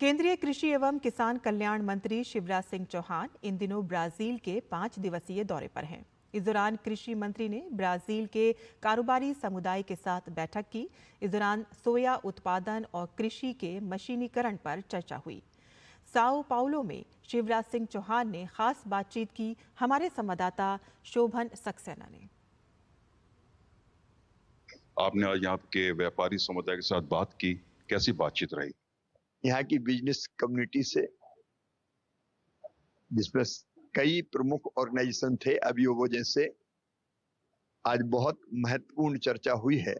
केंद्रीय कृषि एवं किसान कल्याण मंत्री शिवराज सिंह चौहान इन दिनों ब्राजील के 5 दिवसीय दौरे पर हैं। इस दौरान कृषि मंत्री ने ब्राजील के कारोबारी समुदाय के साथ बैठक की। इस दौरान सोया उत्पादन और कृषि के मशीनीकरण पर चर्चा हुई। साओ पाउलो में शिवराज सिंह चौहान ने खास बातचीत की। हमारे संवाददाता शोभन सक्सेना ने। आपने आज यहाँ के व्यापारी समुदाय के साथ बात की, कैसी बातचीत रही? यहाँ की बिजनेस कम्युनिटी से, जिसमें कई प्रमुख ऑर्गेनाइजेशन थे, अभियोगो जैसे, आज बहुत महत्वपूर्ण चर्चा हुई है।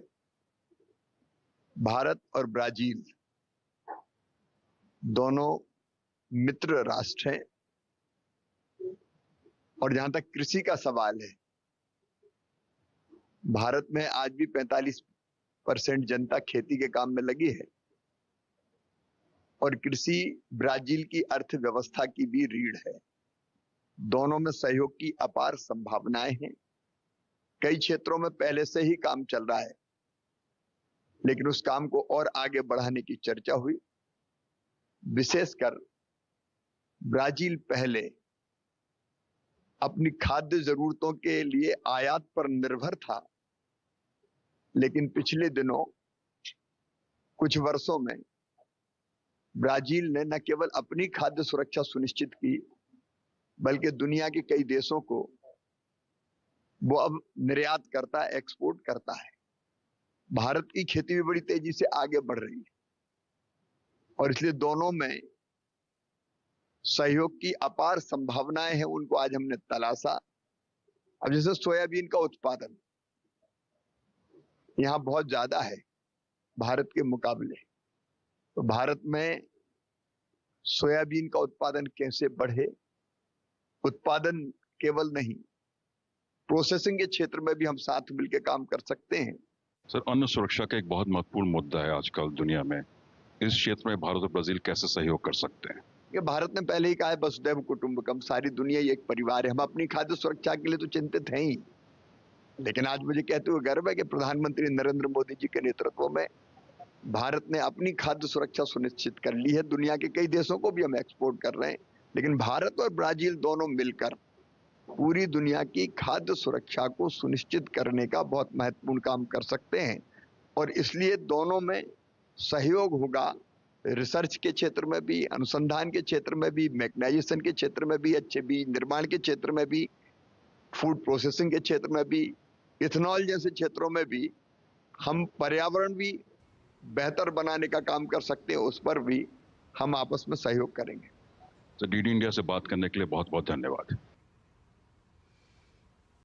भारत और ब्राजील दोनों मित्र राष्ट्र हैं और जहां तक कृषि का सवाल है, भारत में आज भी 45% जनता खेती के काम में लगी है और कृषि ब्राजील की अर्थव्यवस्था की भी रीढ़ है। दोनों में सहयोग की अपार संभावनाएं हैं। कई क्षेत्रों में पहले से ही काम चल रहा है, लेकिन उस काम को और आगे बढ़ाने की चर्चा हुई। विशेषकर ब्राजील पहले अपनी खाद्य जरूरतों के लिए आयात पर निर्भर था, लेकिन पिछले दिनों कुछ वर्षों में ब्राजील ने न केवल अपनी खाद्य सुरक्षा सुनिश्चित की, बल्कि दुनिया के कई देशों को वो अब निर्यात करता है, एक्सपोर्ट करता है। भारत की खेती भी बड़ी तेजी से आगे बढ़ रही है और इसलिए दोनों में सहयोग की अपार संभावनाएं हैं। उनको आज हमने तलाशा। अब जैसे सोयाबीन का उत्पादन यहां बहुत ज्यादा है भारत के मुकाबले, तो भारत में सोयाबीन का उत्पादन कैसे बढ़े, उत्पादन केवल नहीं, प्रोसेसिंग के क्षेत्र में भी हम साथ मिलकर काम कर सकते हैं। सर, अन्न सुरक्षा का एक बहुत महत्वपूर्ण मुद्दा है आजकल दुनिया में। इस क्षेत्र में भारत और ब्राजील कैसे सहयोग कर सकते हैं? कि भारत ने पहले ही कहा है वसुधैव कुटुंबकम, सारी दुनिया ही एक परिवार है। हम अपनी खाद्य सुरक्षा के लिए तो चिंतित हैं ही, लेकिन आज मुझे कहते हुए गर्व है कि प्रधानमंत्री नरेंद्र मोदी जी के नेतृत्व में भारत ने अपनी खाद्य सुरक्षा सुनिश्चित कर ली है। दुनिया के कई देशों को भी हम एक्सपोर्ट कर रहे हैं, लेकिन भारत और ब्राजील दोनों मिलकर पूरी दुनिया की खाद्य सुरक्षा को सुनिश्चित करने का बहुत महत्वपूर्ण काम कर सकते हैं और इसलिए दोनों में सहयोग होगा। रिसर्च के क्षेत्र में भी, अनुसंधान के क्षेत्र में भी, मैकेनाइजेशन के क्षेत्र में भी, अच्छे बीज निर्माण के क्षेत्र में भी, फूड प्रोसेसिंग के क्षेत्र में भी, इथेनॉल जैसे क्षेत्रों में भी हम पर्यावरण भी बेहतर बनाने का काम कर सकते हैं। उस पर भी हम आपस में सहयोग करेंगे। तो डीडी इंडिया से बात करने के लिए बहुत बहुत धन्यवाद।